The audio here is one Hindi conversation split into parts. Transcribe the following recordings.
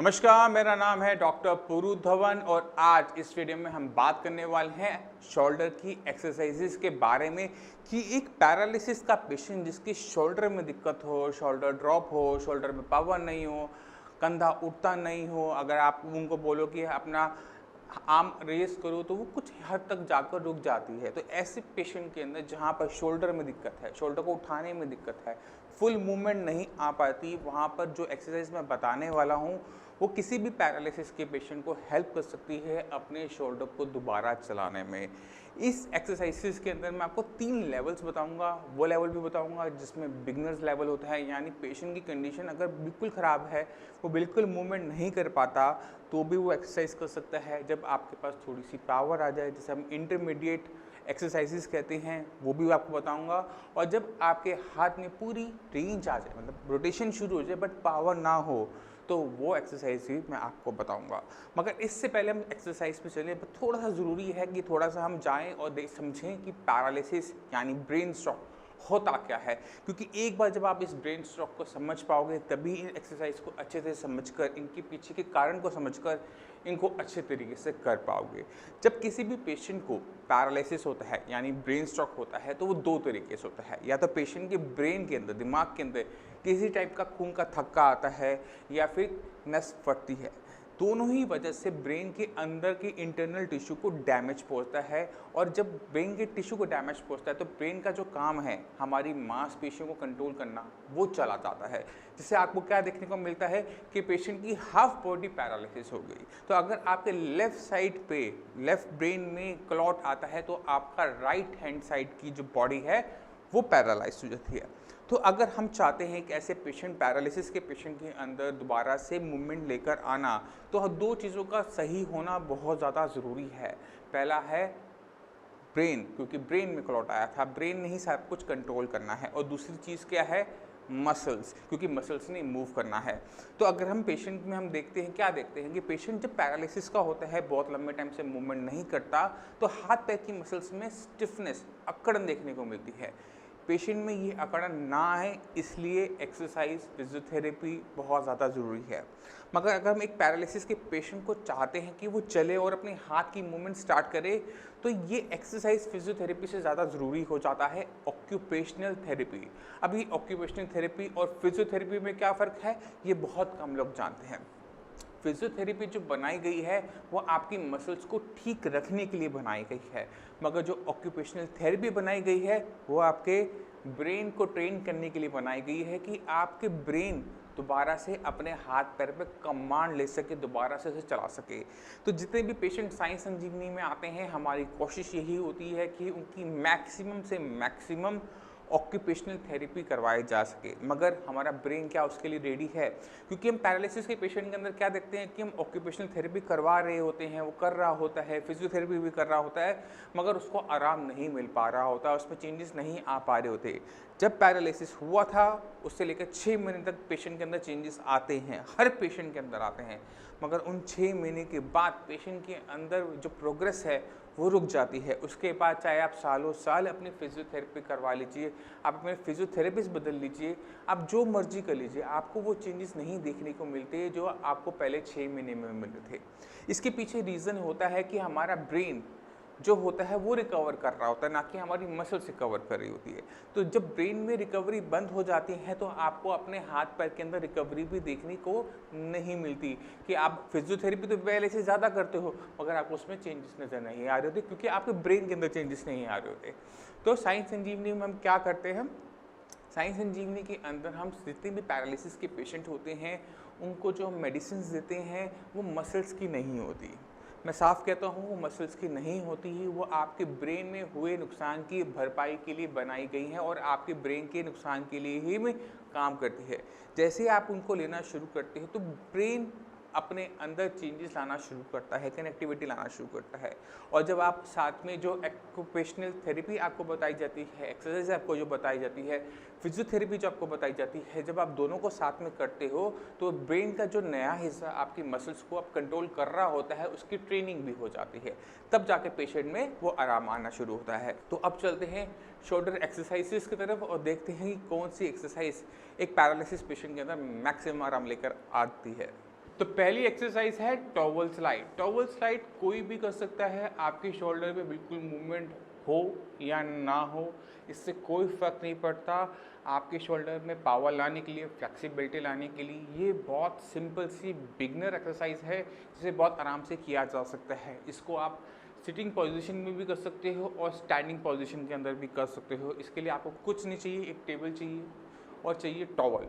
नमस्कार, मेरा नाम है डॉक्टर पुरु धवन और आज इस वीडियो में हम बात करने वाले हैं शोल्डर की एक्सरसाइजेस के बारे में कि एक पैरालिसिस का पेशेंट जिसकी शोल्डर में दिक्कत हो, शोल्डर ड्रॉप हो, शोल्डर में पावर नहीं हो, कंधा उठता नहीं हो, अगर आप उनको बोलो कि अपना आर्म रेस करो तो वो कुछ हद तक जाकर रुक जाती है। तो ऐसे पेशेंट के अंदर जहाँ पर शोल्डर में दिक्कत है, शोल्डर को उठाने में दिक्कत है, फुल मूवमेंट नहीं आ पाती, वहाँ पर जो एक्सरसाइज मैं बताने वाला हूँ वो किसी भी पैरालिसिस के पेशेंट को हेल्प कर सकती है अपने शोल्डर को दोबारा चलाने में। इस एक्सरसाइजेस के अंदर मैं आपको 3 लेवल्स बताऊंगा। वो लेवल भी बताऊंगा जिसमें बिगनर्स लेवल होता है, यानी पेशेंट की कंडीशन अगर बिल्कुल ख़राब है, वो बिल्कुल मूवमेंट नहीं कर पाता, तो भी वो एक्सरसाइज कर सकता है। जब आपके पास थोड़ी सी पावर आ जाए, जैसे हम इंटरमीडिएट एक्सरसाइजेस कहते हैं, वो भी आपको बताऊंगा। और जब आपके हाथ में पूरी रेंज आ जाए, मतलब रोटेशन शुरू हो जाए बट पावर ना हो, तो वो एक्सरसाइज भी मैं आपको बताऊंगा। मगर इससे पहले हम एक्सरसाइज पे चलें, थोड़ा सा ज़रूरी है कि थोड़ा सा हम जाएं और समझें कि पैरालिसिस यानी ब्रेन स्ट्रोक होता क्या है, क्योंकि एक बार जब आप इस ब्रेन स्ट्रोक को समझ पाओगे तभी इन एक्सरसाइज को अच्छे से समझकर, इनके पीछे के कारण को समझकर इनको अच्छे तरीके से कर पाओगे। जब किसी भी पेशेंट को पैरालिसिस होता है यानी ब्रेन स्ट्रोक होता है, तो वो 2 तरीके से होता है। या तो पेशेंट के ब्रेन के अंदर, दिमाग के अंदर किसी टाइप का खून का थक्का आता है या फिर नस फटती है। दोनों ही वजह से ब्रेन के अंदर के इंटरनल टिश्यू को डैमेज पहुंचता है। और जब ब्रेन के टिश्यू को डैमेज पहुंचता है तो ब्रेन का जो काम है हमारी मांसपेशियों को कंट्रोल करना, वो चला जाता है। जिससे आपको क्या देखने को मिलता है कि पेशेंट की हाफ बॉडी पैरालिसिस हो गई। तो अगर आपके लेफ्ट साइड पे, लेफ्ट ब्रेन में क्लॉट आता है, तो आपका राइट हैंड साइड की जो बॉडी है वो पैरालाइज हो जाती है। तो अगर हम चाहते हैं कि ऐसे पेशेंट, पैरालिसिस के पेशेंट के अंदर दोबारा से मूवमेंट लेकर आना, तो 2 चीज़ों का सही होना बहुत ज़्यादा ज़रूरी है। पहला है ब्रेन, क्योंकि ब्रेन में क्लॉट आया था, ब्रेन ने ही सब कुछ कंट्रोल करना है। और दूसरी चीज़ क्या है? मसल्स, क्योंकि मसल्स ने मूव करना है। तो अगर हम पेशेंट में हम देखते हैं, क्या देखते हैं कि पेशेंट जब पैरालिसिस का होता है, बहुत लंबे टाइम से मूवमेंट नहीं करता, तो हाथ पैर की मसल्स में स्टिफनेस, अकड़न देखने को मिलती है। पेशेंट में ये अकड़न ना आए इसलिए एक्सरसाइज, फिजियोथेरेपी बहुत ज़्यादा ज़रूरी है। मगर अगर हम एक पैरालिसिस के पेशेंट को चाहते हैं कि वो चले और अपने हाथ की मूवमेंट स्टार्ट करे, तो ये एक्सरसाइज फिजियोथेरेपी से ज़्यादा ज़रूरी हो जाता है ऑक्यूपेशनल थेरेपी। अभी ऑक्यूपेशनल थेरेपी और फिजियोथेरेपी में क्या फ़र्क है, ये बहुत कम लोग जानते हैं। फिजियोथेरेपी जो बनाई गई है वो आपकी मसल्स को ठीक रखने के लिए बनाई गई है, मगर जो ऑक्यूपेशनल थेरेपी बनाई गई है वो आपके ब्रेन को ट्रेन करने के लिए बनाई गई है कि आपके ब्रेन दोबारा से अपने हाथ पैर पे कमांड ले सके, दोबारा से उसे चला सके। तो जितने भी पेशेंट साई संजीवनी में आते हैं, हमारी कोशिश यही होती है कि उनकी मैक्सिमम से मैक्सिमम ऑक्यूपेशनल थेरेपी करवाई जा सके। मगर हमारा ब्रेन क्या उसके लिए रेडी है? क्योंकि हम पैरालिसिस के पेशेंट के अंदर क्या देखते हैं कि हम ऑक्यूपेशनल थेरेपी करवा रहे होते हैं, वो कर रहा होता है, फिजियोथेरेपी भी कर रहा होता है, मगर उसको आराम नहीं मिल पा रहा होता, उसमें चेंजेस नहीं आ पा रहे होते। जब पैरालिसिस हुआ था उससे लेकर 6 महीने तक पेशेंट के अंदर चेंजेस आते हैं, हर पेशेंट के अंदर आते हैं, मगर उन 6 महीने के बाद पेशेंट के अंदर जो प्रोग्रेस है वो रुक जाती है। उसके बाद चाहे आप सालों साल अपनी फिजियोथेरेपी करवा लीजिए, आप अपने फिजियोथेरेपिस्ट बदल लीजिए, आप जो मर्जी कर लीजिए, आपको वो चेंजेस नहीं देखने को मिलते जो आपको पहले 6 महीने में मिलते थे। इसके पीछे रीज़न होता है कि हमारा ब्रेन जो होता है वो रिकवर कर रहा होता है, ना कि हमारी मसल्स रिकवर कर रही होती है। तो जब ब्रेन में रिकवरी बंद हो जाती है तो आपको अपने हाथ पैर के अंदर रिकवरी भी देखने को नहीं मिलती। कि आप फिजियोथेरेपी तो पहले से ज़्यादा करते हो मगर आपको उसमें चेंजेस नज़र नहीं आ रहे होते, क्योंकि आपके ब्रेन के अंदर चेंजेस नहीं आ रहे होते। तो साई संजीवनी में हम क्या करते हैं, साई संजीवनी के अंदर हम जितने भी पैरालिसिस के पेशेंट होते हैं उनको जो मेडिसिन देते हैं वो मसल्स की नहीं होती। मैं साफ कहता हूँ, वो मसल्स की नहीं होती ही, वो आपके ब्रेन में हुए नुकसान की भरपाई के लिए बनाई गई हैं और आपके ब्रेन के नुकसान के लिए ही में काम करती है। जैसे आप उनको लेना शुरू करते हैं तो ब्रेन अपने अंदर चेंजेस लाना शुरू करता है, कनेक्टिविटी लाना शुरू करता है। और जब आप साथ में जो एक्यूपेशनल थेरेपी आपको बताई जाती है, एक्सरसाइज आपको जो बताई जाती है, फिजियोथेरेपी जो आपको बताई जाती है, जब आप दोनों को साथ में करते हो तो ब्रेन का जो नया हिस्सा आपकी मसल्स को आप कंट्रोल कर रहा होता है, उसकी ट्रेनिंग भी हो जाती है, तब जाके पेशेंट में वो आराम आना शुरू होता है। तो अब चलते हैं शोल्डर एक्सरसाइजेस की तरफ और देखते हैं कि कौन सी एक्सरसाइज एक पैरालिसिस पेशेंट के अंदर मैक्सिमम आराम लेकर आती है। तो पहली एक्सरसाइज है टॉवल स्लाइड। टॉवल स्लाइड कोई भी कर सकता है, आपके शोल्डर पे बिल्कुल मूवमेंट हो या ना हो, इससे कोई फ़र्क नहीं पड़ता। आपके शोल्डर में पावर लाने के लिए, फ्लेक्सिबिलिटी लाने के लिए ये बहुत सिंपल सी बिगनर एक्सरसाइज है जिसे बहुत आराम से किया जा सकता है। इसको आप सिटिंग पोजीशन में भी कर सकते हो और स्टैंडिंग पोजीशन के अंदर भी कर सकते हो। इसके लिए आपको कुछ नहीं चाहिए, एक टेबल चाहिए और चाहिए टॉवल।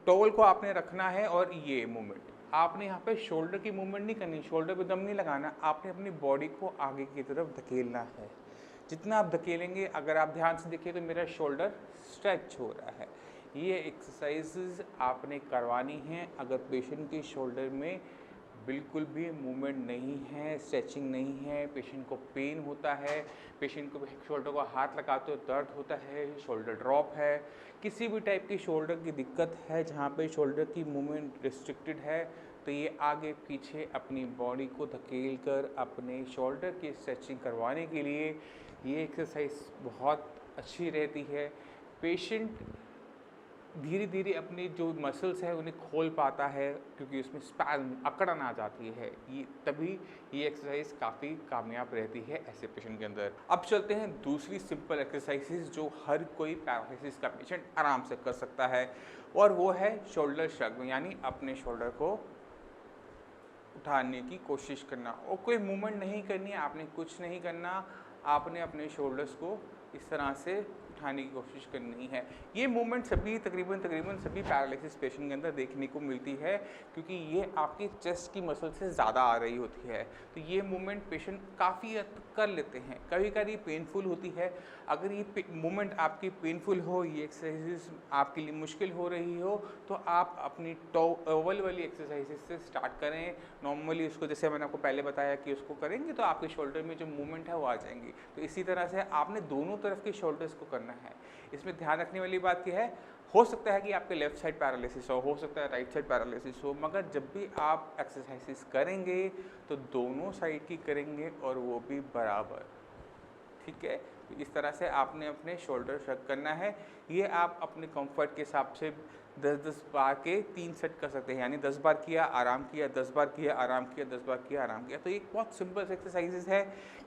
टॉवल को आपने रखना है और ये मूवमेंट आपने यहाँ पे शोल्डर की मूवमेंट नहीं करनी, शोल्डर पे दम नहीं लगाना, आपने अपनी बॉडी को आगे की तरफ धकेलना है। जितना आप धकेलेंगे, अगर आप ध्यान से देखिए तो मेरा शोल्डर स्ट्रेच हो रहा है। ये एक्सरसाइजेज आपने करवानी है। अगर पेशेंट के शोल्डर में बिल्कुल भी मूवमेंट नहीं है, स्ट्रेचिंग नहीं है, पेशेंट को पेन होता है, पेशेंट को शोल्डर को हाथ लगाते हो दर्द होता है, शोल्डर ड्रॉप है, किसी भी टाइप की शोल्डर की दिक्कत है जहाँ पे शोल्डर की मूवमेंट रिस्ट्रिक्टेड है, तो ये आगे पीछे अपनी बॉडी को धकेल कर अपने शोल्डर की स्ट्रेचिंग करवाने के लिए ये एक्सरसाइज बहुत अच्छी रहती है। पेशेंट धीरे धीरे अपनी जो मसल्स है उन्हें खोल पाता है, क्योंकि उसमें स्पैज़म अकड़न आ जाती है, ये तभी ये एक्सरसाइज काफ़ी कामयाब रहती है ऐसे पेशेंट के अंदर। अब चलते हैं दूसरी सिंपल एक्सरसाइजेज जो हर कोई पैरालिसिस का पेशेंट आराम से कर सकता है, और वो है शोल्डर श्रग, यानी अपने शोल्डर को उठाने की कोशिश करना। और कोई मूवमेंट नहीं करनी है, आपने कुछ नहीं करना, आपने अपने शोल्डर्स को इस तरह से उठाने की कोशिश करनी है। ये मूवमेंट तकरीबन सभी पैरालिसिस पेशेंट के अंदर देखने को मिलती है, क्योंकि ये आपकी चेस्ट की मसल से ज़्यादा आ रही होती है। तो ये मूवमेंट पेशेंट काफ़ी हद तक कर लेते हैं। कभी कभी पेनफुल होती है। अगर ये मूवमेंट आपकी पेनफुल हो, ये एक्सरसाइजेस आपके लिए मुश्किल हो रही हो, तो आप अपनी टॉवल वाली एक्सरसाइजेज से स्टार्ट करें। नॉर्मली उसको, जैसे मैंने आपको पहले बताया कि उसको करेंगे तो आपके शोल्डर में जो मूवमेंट है वो आ जाएंगी। तो इसी तरह से आपने दोनों तरफ के शोल्डर्स को करना है। इसमें ध्यान रखने वाली बात यह है, हो सकता है कि आपके लेफ्ट साइड पैरालिसिस हो सकता है राइट साइड पैरालिसिस हो, मगर जब भी आप एक्सरसाइजेस करेंगे तो दोनों साइड की करेंगे और वो भी बराबर, ठीक है। तो इस तरह से आपने अपने शोल्डर श्रग करना है। ये आप अपने कंफर्ट के हिसाब से 10-10 बार के 3 सेट कर सकते हैं, यानी 10 बार किया आराम किया, 10 बार किया आराम किया, 10 बार किया आराम किया। तो एक बहुत सिंपल एक्सरसाइजेज है,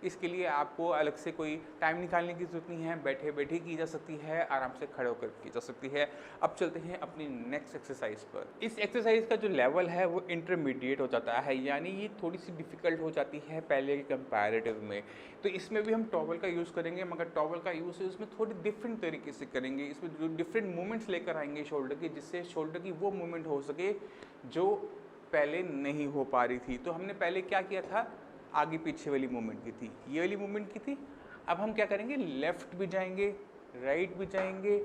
इसके लिए आपको अलग से कोई टाइम निकालने की ज़रूरत नहीं है, बैठे बैठे की जा सकती है, आराम से खड़े होकर की जा सकती है। अब चलते हैं अपनी नेक्स्ट एक्सरसाइज पर। इस एक्सरसाइज का जो लेवल है वो इंटरमीडिएट हो जाता है, यानी ये थोड़ी सी डिफ़िकल्ट हो जाती है पहले के कंपैरेटिव में। तो इसमें भी हम टॉवल का यूज़ करेंगे, मगर टॉवल का यूज़ इसमें थोड़ी डिफरेंट तरीके से करेंगे। इसमें डिफरेंट मूवमेंट्स लेकर आएंगे शोल्डर की, जिससे शोल्डर की वो मूवमेंट हो सके जो पहले नहीं हो पा रही थी। तो हमने पहले क्या किया था, आगे पीछे वाली मूवमेंट की थी, ये वाली मूवमेंट की थी। अब हम क्या करेंगे, लेफ़्ट भी जाएंगे, राइट भी जाएंगे,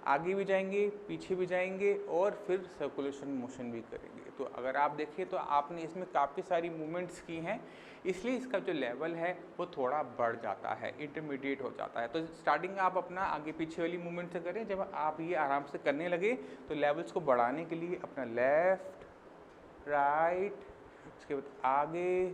आगे भी जाएंगे, पीछे भी जाएंगे और फिर सर्कुलेशन मोशन भी करेंगे। तो अगर आप देखें तो आपने इसमें काफ़ी सारी मूवमेंट्स की हैं, इसलिए इसका जो लेवल है वो थोड़ा बढ़ जाता है, इंटरमीडिएट हो जाता है। तो स्टार्टिंग आप अपना आगे पीछे वाली मूवमेंट से करें। जब आप ये आराम से करने लगे तो लेवल्स को बढ़ाने के लिए अपना लेफ़्ट, राइट, उसके बाद आगे,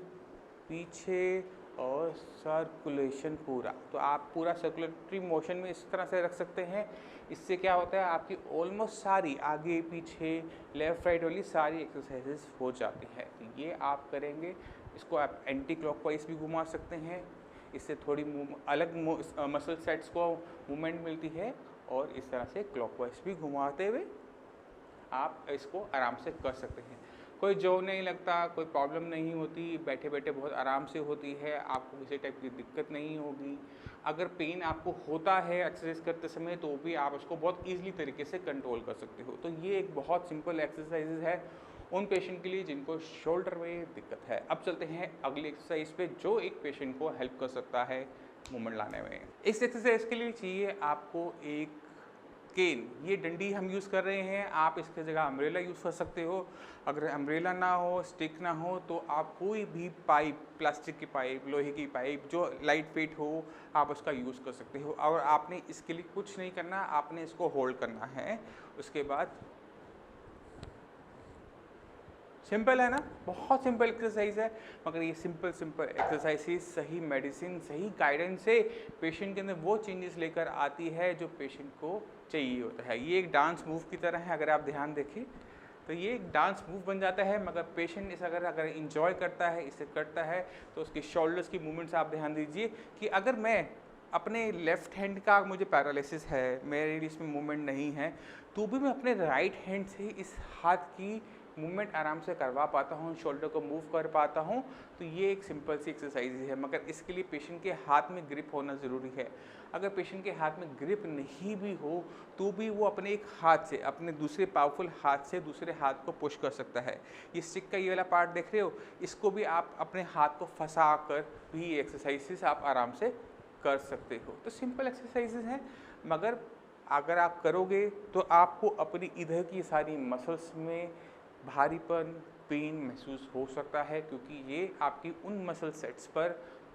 पीछे और सर्कुलेशन पूरा। तो आप पूरा सर्कुलेटरी मोशन में इस तरह से रख सकते हैं। इससे क्या होता है, आपकी ऑलमोस्ट सारी आगे पीछे लेफ़्ट राइट वाली सारी एक्सरसाइजेस हो जाती है। तो ये आप करेंगे। इसको आप एंटी क्लॉकवाइज भी घुमा सकते हैं, इससे थोड़ी अलग मसल सेट्स को मूवमेंट मिलती है, और इस तरह से क्लॉकवाइज भी घुमाते हुए आप इसको आराम से कर सकते हैं। कोई जोर नहीं लगता, कोई प्रॉब्लम नहीं होती, बैठे बैठे बहुत आराम से होती है, आपको किसी टाइप की दिक्कत नहीं होगी। अगर पेन आपको होता है एक्सरसाइज करते समय तो भी आप उसको बहुत ईजिली तरीके से कंट्रोल कर सकते हो। तो ये एक बहुत सिंपल एक्सरसाइजेज है उन पेशेंट के लिए जिनको शोल्डर में दिक्कत है। अब चलते हैं अगली एक्सरसाइज पे, जो एक पेशेंट को हेल्प कर सकता है मूवमेंट लाने में। इस एक्सरसाइज के लिए चाहिए आपको एक केन। ये डंडी हम यूज़ कर रहे हैं, आप इसके जगह अम्ब्रेला यूज़ कर सकते हो। अगर अम्ब्रेला ना हो, स्टिक ना हो, तो आप कोई भी पाइप, प्लास्टिक की पाइप, लोहे की पाइप जो लाइट वेट हो, आप उसका यूज़ कर सकते हो। और आपने इसके लिए कुछ नहीं करना, आपने इसको होल्ड करना है। उसके बाद सिंपल है ना, बहुत सिंपल एक्सरसाइज है, मगर ये सिंपल एक्सरसाइज सही मेडिसिन, सही गाइडेंस से पेशेंट के अंदर वो चेंजेस लेकर आती है जो पेशेंट को चाहिए होता है। ये एक डांस मूव की तरह है। अगर आप ध्यान देखें तो ये एक डांस मूव बन जाता है, मगर पेशेंट इस अगर इंजॉय करता है, इसे करता है, तो उसकी शोल्डर्स की मूवमेंट्स आप ध्यान दीजिए कि अगर मैं अपने लेफ़्ट हैंड का मुझे पैरालिसिस है, मेरे इसमें मूवमेंट नहीं है, तो भी मैं अपने राइट हैंड से इस हाथ की मूवमेंट आराम से करवा पाता हूँ, शोल्डर को मूव कर पाता हूँ। तो ये एक सिंपल सी एक्सरसाइज है, मगर इसके लिए पेशेंट के हाथ में ग्रिप होना ज़रूरी है। अगर पेशेंट के हाथ में ग्रिप नहीं भी हो तो भी वो अपने एक हाथ से, अपने दूसरे पावरफुल हाथ से दूसरे हाथ को पुश कर सकता है। ये स्टिक का ये वाला पार्ट देख रहे हो, इसको भी आप अपने हाथ को फंसा कर भी एक्सरसाइजेस आप आराम से कर सकते हो। तो सिंपल एक्सरसाइजेस हैं, मगर अगर आप करोगे तो आपको अपनी इधर की सारी मसल्स में भारीपन, पेन महसूस हो सकता है, क्योंकि ये आपकी उन मसल सेट्स पर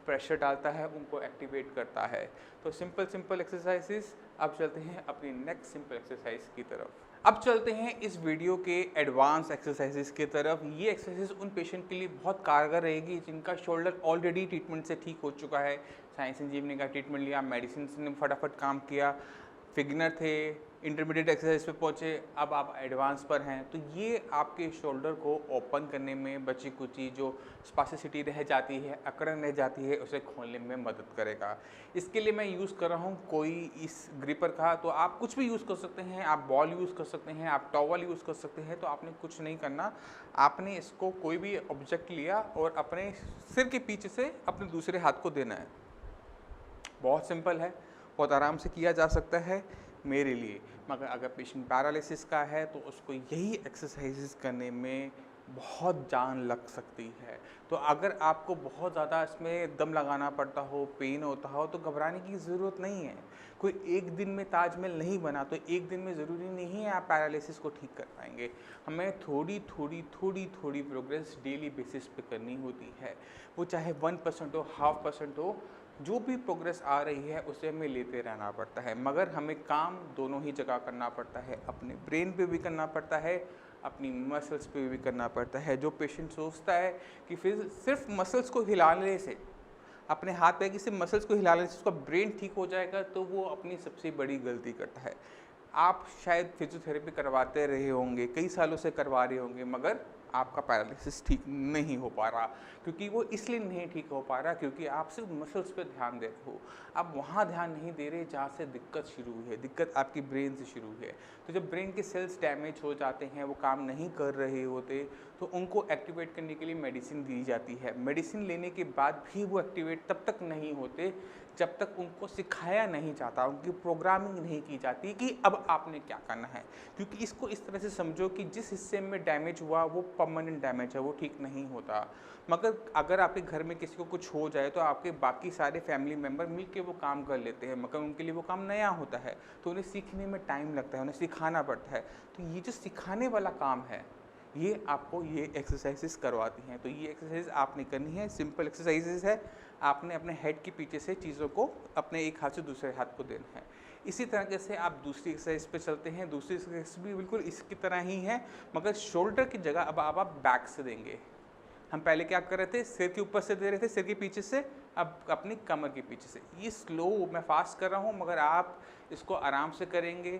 प्रेशर डालता है, उनको एक्टिवेट करता है। तो सिंपल एक्सरसाइजेस। अब चलते हैं अपनी नेक्स्ट सिंपल एक्सरसाइज की तरफ। अब चलते हैं इस वीडियो के एडवांस एक्सरसाइजेस की तरफ। ये एक्सरसाइज उन पेशेंट के लिए बहुत कारगर रहेगी जिनका शोल्डर ऑलरेडी ट्रीटमेंट से ठीक हो चुका है। साइंस इंजीनियरिंग का ट्रीटमेंट लिया, मेडिसिन ने फटाफट काम किया, फिगनर थे, इंटरमीडिएट एक्सरसाइज पे पहुँचे, अब आप एडवांस पर हैं। तो ये आपके शोल्डर को ओपन करने में बची कुची जो स्पासिसिटी रह जाती है, अकड़न रह जाती है, उसे खोलने में मदद करेगा। इसके लिए मैं यूज़ कर रहा हूँ कोई इस ग्रिपर का, तो आप कुछ भी यूज़ कर सकते हैं, आप बॉल यूज़ कर सकते हैं, आप टॉवल यूज़ कर सकते हैं। तो आपने कुछ नहीं करना, आपने इसको कोई भी ऑब्जेक्ट लिया और अपने सिर के पीछे से अपने दूसरे हाथ को देना है। बहुत सिंपल है, बहुत आराम से किया जा सकता है मेरे लिए। मगर अगर पेशेंट पैरालिसिस का है तो उसको यही एक्सरसाइजेस करने में बहुत जान लग सकती है। तो अगर आपको बहुत ज़्यादा इसमें दम लगाना पड़ता हो, पेन होता हो, तो घबराने की ज़रूरत नहीं है। कोई एक दिन में ताजमहल नहीं बना, तो एक दिन में ज़रूरी नहीं है आप पैरालिसिस को ठीक कर पाएंगे। हमें थोड़ी प्रोग्रेस डेली बेसिस पे करनी होती है। वो चाहे 1% हो, 0.5% हो, जो भी प्रोग्रेस आ रही है उसे हमें लेते रहना पड़ता है। मगर हमें काम दोनों ही जगह करना पड़ता है, अपने ब्रेन पे भी करना पड़ता है, अपनी मसल्स पे भी करना पड़ता है। जो पेशेंट सोचता है कि फिर सिर्फ मसल्स को हिलाने से, अपने हाथ पैर की सिर्फ मसल्स को हिलाने से उसका ब्रेन ठीक हो जाएगा, तो वो अपनी सबसे बड़ी गलती करता है। आप शायद फिजियोथेरेपी करवाते रहे होंगे, कई सालों से करवा रहे होंगे, मगर आपका पैरालिसिस ठीक नहीं हो पा रहा। क्योंकि वो इसलिए नहीं ठीक हो पा रहा क्योंकि आप सिर्फ मसल्स पे ध्यान दे रहे हो, आप वहाँ ध्यान नहीं दे रहे जहाँ से दिक्कत शुरू हुई है। दिक्कत आपकी ब्रेन से शुरू हुई है। तो जब ब्रेन के सेल्स डैमेज हो जाते हैं, वो काम नहीं कर रहे होते, तो उनको एक्टिवेट करने के लिए मेडिसिन दी जाती है। मेडिसिन लेने के बाद भी वो एक्टिवेट तब तक नहीं होते जब तक उनको सिखाया नहीं जाता, उनकी प्रोग्रामिंग नहीं की जाती कि अब आपने क्या करना है। क्योंकि इसको इस तरह से समझो कि जिस हिस्से में डैमेज हुआ वो परमानेंट डैमेज है, वो ठीक नहीं होता। मगर अगर आपके घर में किसी को कुछ हो जाए तो आपके बाकी सारे फैमिली मेम्बर मिल के वो काम कर लेते हैं, मगर उनके लिए वो काम नया होता है, तो उन्हें सीखने में टाइम लगता है, उन्हें सिखाना पड़ता है। तो ये जो सिखाने वाला काम है, ये आपको ये एक्सरसाइजेस करवाती हैं। तो ये एक्सरसाइज आपने करनी है, सिंपल एक्सरसाइजेस है। आपने अपने हेड के पीछे से चीज़ों को अपने एक हाथ से दूसरे हाथ को देना है। इसी तरह से आप दूसरी एक्सरसाइज पे चलते हैं। दूसरी एक्सरसाइज भी बिल्कुल इसकी तरह ही है, मगर शोल्डर की जगह अब आप बैक से देंगे। हम पहले क्या कर रहे थे, सिर के ऊपर से दे रहे थे, सिर के पीछे से, अब अपनी कमर के पीछे से। ये स्लो मैं फास्ट कर रहा हूँ, मगर आप इसको आराम से करेंगे,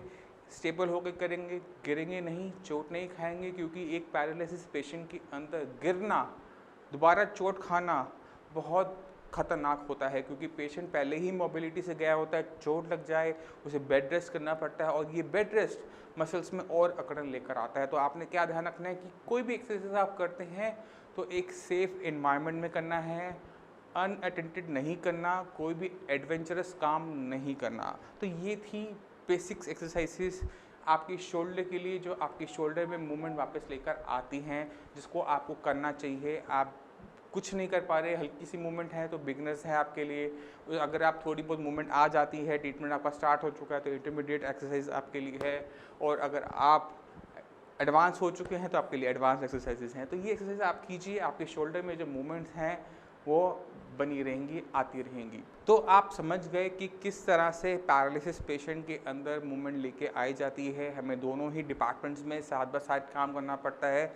स्टेबल होकर करेंगे, गिरेंगे नहीं, चोट नहीं खाएंगे। क्योंकि एक पैरालिसिस पेशेंट के अंदर गिरना, दोबारा चोट खाना बहुत खतरनाक होता है। क्योंकि पेशेंट पहले ही मोबिलिटी से गया होता है, चोट लग जाए, उसे बेड रेस्ट करना पड़ता है, और ये बेड रेस्ट मसल्स में और अकड़न लेकर आता है। तो आपने क्या ध्यान रखना है कि कोई भी एक्सरसाइज आप करते हैं तो एक सेफ एनवायरनमेंट में करना है, अनअटेंडेड नहीं करना, कोई भी एडवेंचरस काम नहीं करना। तो ये थी बेसिक्स एक्सरसाइजेस आपकी शोल्डर के लिए, जो आपकी शोल्डर में मूवमेंट वापस लेकर आती हैं, जिसको आपको करना चाहिए। आप कुछ नहीं कर पा रहे, हल्की सी मूवमेंट है तो बिगनर्स है आपके लिए। अगर आप थोड़ी बहुत मूवमेंट आ जाती है, ट्रीटमेंट आपका स्टार्ट हो चुका है, तो इंटरमीडिएट एक्सरसाइज आपके लिए है। और अगर आप एडवांस हो चुके हैं तो आपके लिए एडवांस एक्सरसाइजेज हैं। तो ये एक्सरसाइज आप कीजिए, आपके शोल्डर में जो मूवमेंट्स हैं वो बनी रहेंगी, आती रहेंगी। तो आप समझ गए कि किस तरह से पैरालिसिस पेशेंट के अंदर मूवमेंट लेके आई जाती है। हमें दोनों ही डिपार्टमेंट्स में साथ ब साथ काम करना पड़ता है।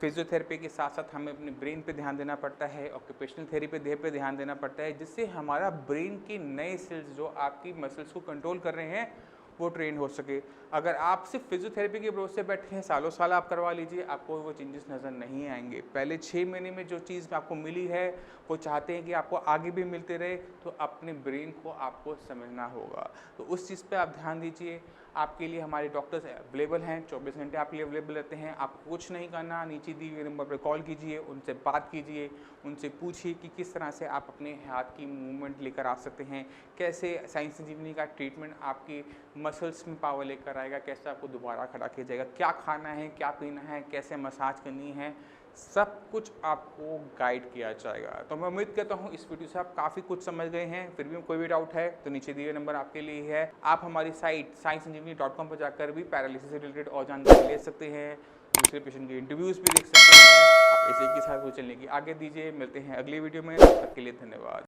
फिजियोथेरेपी के साथ साथ हमें अपने ब्रेन पे ध्यान देना पड़ता है, ऑक्यूपेशनल थेरेपी पे ध्यान देना पड़ता है, जिससे हमारा ब्रेन के नए सेल्स जो आपकी मसल्स को कंट्रोल कर रहे हैं वो ट्रेन हो सके। अगर आप सिर्फ फिजियोथेरेपी के भरोसे बैठे हैं, सालों साल आप करवा लीजिए, आपको वो चेंजेस नज़र नहीं आएंगे। पहले 6 महीने में जो चीज़ आपको मिली है वो चाहते हैं कि आपको आगे भी मिलते रहे, तो अपने ब्रेन को आपको समझना होगा। तो उस चीज़ पे आप ध्यान दीजिए। आपके लिए हमारे डॉक्टर्स अवेलेबल हैं, 24 घंटे आपके लिए अवेलेबल रहते हैं। आपको कुछ नहीं करना, नीचे दिए हुए नंबर पर कॉल कीजिए, उनसे बात कीजिए, उनसे पूछिए कि किस तरह से आप अपने हाथ की मूवमेंट लेकर आ सकते हैं, कैसे साइंस संजीवनी का ट्रीटमेंट आपकी मसल्स में पावर लेकर आएगा, कैसे आपको दोबारा खड़ा किया जाएगा, क्या खाना है, क्या पीना है, कैसे मसाज करनी है, सब कुछ आपको गाइड किया जाएगा। तो मैं उम्मीद करता हूँ इस वीडियो से आप काफ़ी कुछ समझ गए हैं। फिर भी कोई भी डाउट है तो नीचे दिए नंबर आपके लिए है। आप हमारी साइट sciencesanjeevani.com पर जाकर भी पैरालिसिस से रिलेटेड और जानकारी ले सकते हैं, दूसरे पेशेंट के इंटरव्यूज़ भी देख सकते हैं। आप इसी के साथ वो चलने की आगे दीजिए। मिलते हैं अगली वीडियो में, तब तक के लिए धन्यवाद।